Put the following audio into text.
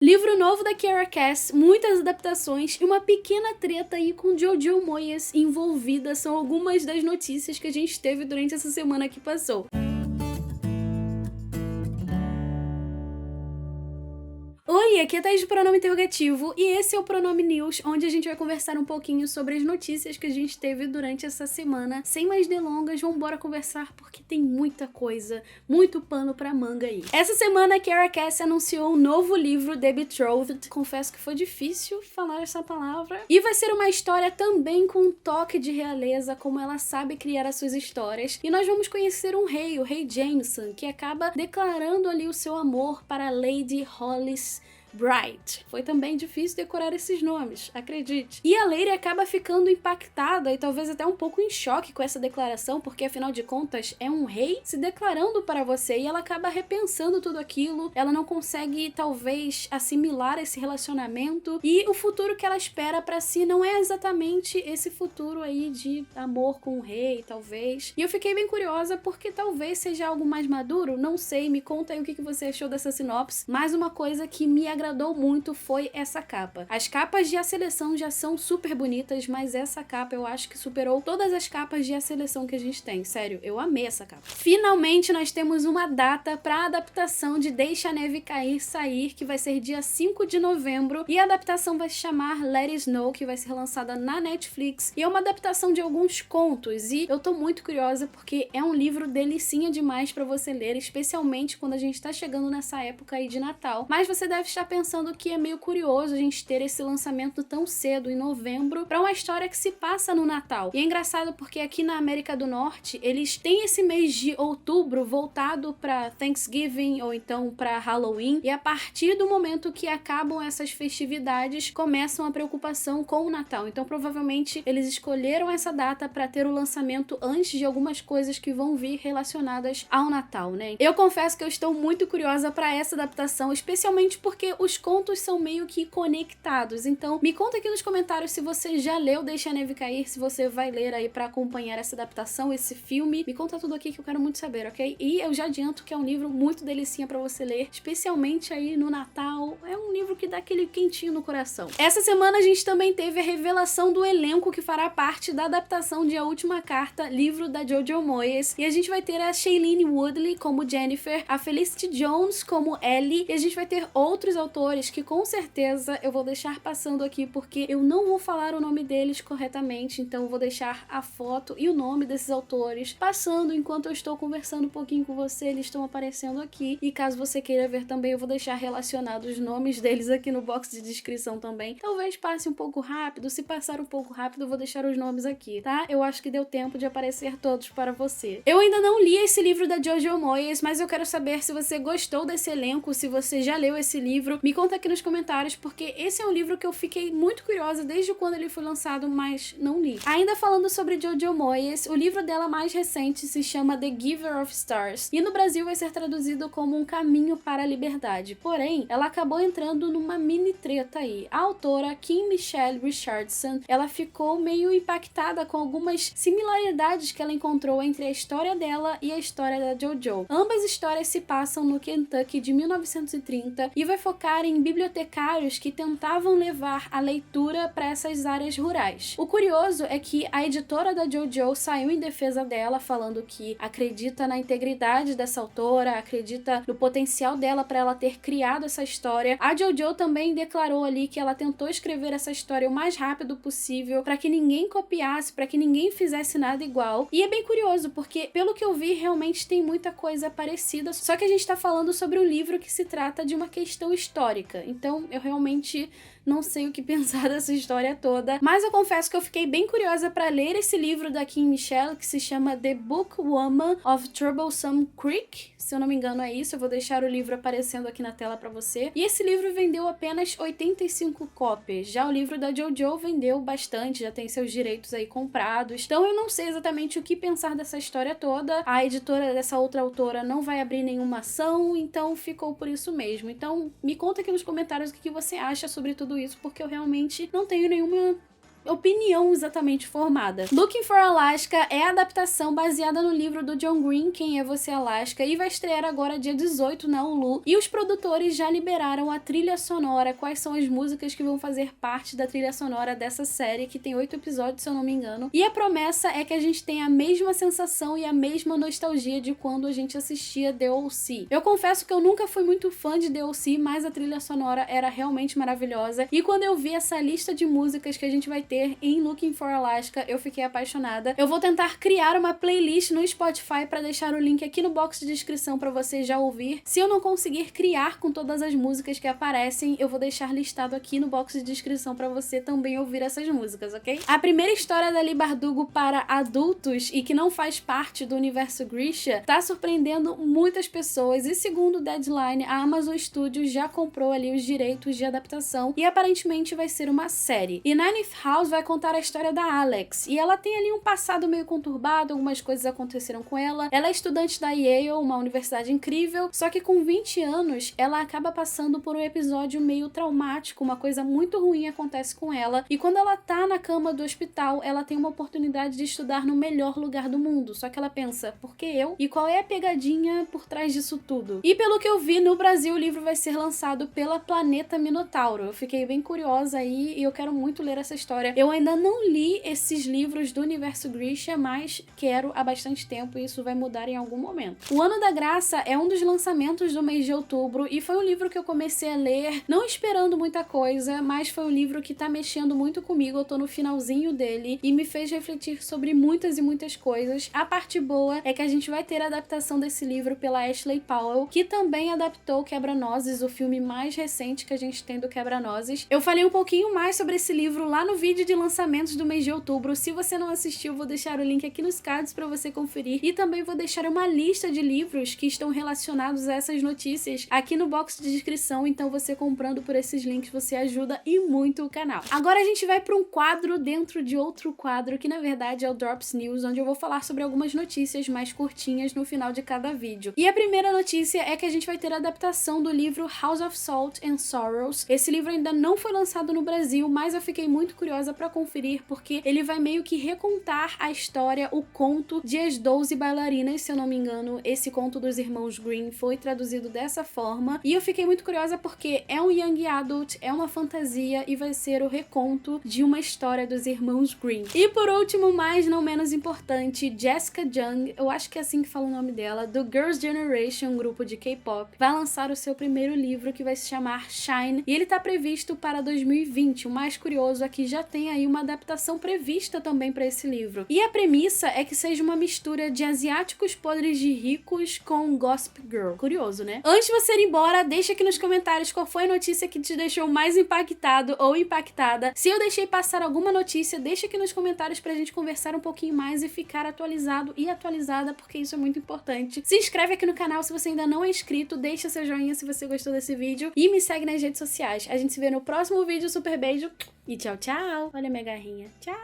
Livro novo da Kiera Cass, muitas adaptações e uma pequena treta aí com Jojo Moyes envolvida são algumas das notícias que a gente teve durante essa semana que passou. Oi, aqui é a Thaís do Pronome Interrogativo e esse é o Pronome News, onde a gente vai conversar um pouquinho sobre as notícias que a gente teve durante essa semana. Sem mais delongas, vambora conversar porque tem muita coisa, muito pano pra manga aí. Essa semana a Kiera Cass anunciou um novo livro, The Betrothed. Confesso que foi difícil falar essa palavra. E vai ser uma história também com um toque de realeza, como ela sabe criar as suas histórias. E nós vamos conhecer um rei, o rei Jameson, que acaba declarando ali o seu amor para Lady Hollis Bright. Foi também difícil decorar esses nomes, acredite. E a Lady acaba ficando impactada e talvez até um pouco em choque com essa declaração, porque afinal de contas é um rei se declarando para você e ela acaba repensando tudo aquilo, ela não consegue talvez assimilar esse relacionamento e o futuro que ela espera para si não é exatamente esse futuro aí de amor com o rei, talvez. E eu fiquei bem curiosa porque talvez seja algo mais maduro, não sei, me conta aí o que você achou dessa sinopse. Mais uma coisa que me agradou muito foi essa capa. As capas de A Seleção já são super bonitas, mas essa capa eu acho que superou todas as capas de A Seleção que a gente tem. Sério, eu amei essa capa. Finalmente nós temos uma data para a adaptação de Deixa a Neve Cair Sair, que vai ser dia 5 de novembro, e a adaptação vai se chamar Let It Snow, que vai ser lançada na Netflix, e é uma adaptação de alguns contos, e eu tô muito curiosa porque é um livro delicinha demais para você ler, especialmente quando a gente tá chegando nessa época aí de Natal. Mas você deve estar pensando que é meio curioso a gente ter esse lançamento tão cedo, em novembro, para uma história que se passa no Natal. E é engraçado porque aqui na América do Norte, eles têm esse mês de outubro voltado para Thanksgiving ou então para Halloween, e a partir do momento que acabam essas festividades, começam a preocupação com o Natal. Então provavelmente eles escolheram essa data para ter o lançamento antes de algumas coisas que vão vir relacionadas ao Natal, né? Eu confesso que eu estou muito curiosa para essa adaptação, especialmente porque os contos são meio que conectados. Então, me conta aqui nos comentários se você já leu Deixa a Neve Cair, se você vai ler aí pra acompanhar essa adaptação, esse filme. Me conta tudo aqui que eu quero muito saber, ok? E eu já adianto que é um livro muito delicinha pra você ler, especialmente aí no Natal. É um livro que dá aquele quentinho no coração. Essa semana a gente também teve a revelação do elenco que fará parte da adaptação de A Última Carta, livro da Jojo Moyes. E a gente vai ter a Shailene Woodley como Jennifer, a Felicity Jones como Ellie, e a gente vai ter outros autores que com certeza eu vou deixar passando aqui porque eu não vou falar o nome deles corretamente, então eu vou deixar a foto e o nome desses autores passando enquanto eu estou conversando um pouquinho com você, eles estão aparecendo aqui, e caso você queira ver também eu vou deixar relacionados os nomes deles aqui no box de descrição também. Talvez passe um pouco rápido, se passar um pouco rápido eu vou deixar os nomes aqui, tá? Eu acho que deu tempo de aparecer todos para você. Eu ainda não li esse livro da Jojo Moyes, mas eu quero saber se você gostou desse elenco, se você já leu esse livro, me conta aqui nos comentários, porque esse é um livro que eu fiquei muito curiosa desde quando ele foi lançado, mas não li. Ainda falando sobre Jojo Moyes, o livro dela mais recente se chama The Giver of Stars, e no Brasil vai ser traduzido como Um Caminho para a Liberdade. Porém, ela acabou entrando numa mini treta aí. A autora, Kim Michelle Richardson, ela ficou meio impactada com algumas similaridades que ela encontrou entre a história dela e a história da Jojo. Ambas histórias se passam no Kentucky de 1930 e vai focar em bibliotecários que tentavam levar a leitura para essas áreas rurais. O curioso é que a editora da Jojo saiu em defesa dela, falando que acredita na integridade dessa autora, acredita no potencial dela para ela ter criado essa história. A Jojo também declarou ali que ela tentou escrever essa história o mais rápido possível para que ninguém copiasse, para que ninguém fizesse nada igual. E é bem curioso, porque pelo que eu vi, realmente tem muita coisa parecida, só que a gente tá falando sobre um livro que se trata de uma questão histórica. Então, eu realmente não sei o que pensar dessa história toda, mas eu confesso que eu fiquei bem curiosa para ler esse livro da Kim Michelle, que se chama The Bookwoman of Troublesome Creek, se eu não me engano é isso, eu vou deixar o livro aparecendo aqui na tela para você. E esse livro vendeu apenas 85 cópias, já o livro da Jojo vendeu bastante, já tem seus direitos aí comprados, então eu não sei exatamente o que pensar dessa história toda. A editora dessa outra autora não vai abrir nenhuma ação, então ficou por isso mesmo. Então me conta aqui nos comentários o que você acha sobre tudo isso, porque eu realmente não tenho nenhuma opinião exatamente formada. Looking for Alaska é a adaptação baseada no livro do John Green, Quem é Você, Alaska, e vai estrear agora dia 18 na Hulu, e os produtores já liberaram a trilha sonora, quais são as músicas que vão fazer parte da trilha sonora dessa série, que tem 8 episódios, se eu não me engano, e a promessa é que a gente tenha a mesma sensação e a mesma nostalgia de quando a gente assistia The O.C. Eu confesso que eu nunca fui muito fã de The O.C., mas a trilha sonora era realmente maravilhosa, e quando eu vi essa lista de músicas que a gente vai ter em Looking for Alaska, eu fiquei apaixonada. Eu vou tentar criar uma playlist no Spotify para deixar o link aqui no box de descrição para você já ouvir. Se eu não conseguir criar com todas as músicas que aparecem, eu vou deixar listado aqui no box de descrição para você também ouvir essas músicas, ok? A primeira história da Leigh Bardugo para adultos e que não faz parte do universo Grisha tá surpreendendo muitas pessoas, e segundo o Deadline, a Amazon Studios já comprou ali os direitos de adaptação e aparentemente vai ser uma série. E Ninth House vai contar a história da Alex, e ela tem ali um passado meio conturbado, algumas coisas aconteceram com ela. Ela é estudante da Yale, uma universidade incrível, só que com 20 anos ela acaba passando por um episódio meio traumático, uma coisa muito ruim acontece com ela, e quando ela tá na cama do hospital, ela tem uma oportunidade de estudar no melhor lugar do mundo, só que ela pensa, por que eu? E qual é a pegadinha por trás disso tudo? E pelo que eu vi, no Brasil o livro vai ser lançado pela Planeta Minotauro. Eu fiquei bem curiosa aí e eu quero muito ler essa história. Eu ainda não li esses livros do universo Grisha, mas quero há bastante tempo e isso vai mudar em algum momento. O Ano da Graça é um dos lançamentos do mês de outubro e foi um livro que eu comecei a ler não esperando muita coisa, mas foi um livro que tá mexendo muito comigo. Eu tô no finalzinho dele e me fez refletir sobre muitas e muitas coisas. A parte boa é que a gente vai ter a adaptação desse livro pela Ashley Powell, que também adaptou Quebra-Nozes, o filme mais recente que a gente tem do Quebra-Nozes. Eu falei um pouquinho mais sobre esse livro lá no vídeo de lançamentos do mês de outubro. Se você não assistiu, vou deixar o link aqui nos cards para você conferir, e também vou deixar uma lista de livros que estão relacionados a essas notícias aqui no box de descrição, então você comprando por esses links você ajuda e muito o canal. Agora a gente vai para um quadro dentro de outro quadro, que na verdade é o Drops News, onde eu vou falar sobre algumas notícias mais curtinhas no final de cada vídeo. E a primeira notícia é que a gente vai ter a adaptação do livro House of Salt and Sorrows. Esse livro ainda não foi lançado no Brasil, mas eu fiquei muito curiosa para conferir, porque ele vai meio que recontar a história, o conto de As 12 Bailarinas, se eu não me engano. Esse conto dos irmãos Green foi traduzido dessa forma, e eu fiquei muito curiosa porque é um young adult, é uma fantasia e vai ser o reconto de uma história dos irmãos Green. E por último, mas não menos importante, Jessica Jung, eu acho que é assim que fala o nome dela, do Girls' Generation, grupo de K-pop, vai lançar o seu primeiro livro, que vai se chamar Shine, e ele tá previsto para 2020. O mais curioso é que já tem aí uma adaptação prevista também para esse livro. E a premissa é que seja uma mistura de asiáticos podres de ricos com Gossip Girl. Curioso, né? Antes de você ir embora, deixa aqui nos comentários qual foi a notícia que te deixou mais impactado ou impactada. Se eu deixei passar alguma notícia, deixa aqui nos comentários pra gente conversar um pouquinho mais e ficar atualizado e atualizada, porque isso é muito importante. Se inscreve aqui no canal se você ainda não é inscrito, deixa seu joinha se você gostou desse vídeo e me segue nas redes sociais. A gente se vê no próximo vídeo. Super beijo e tchau, tchau! Olha minha garrinha. Tchau!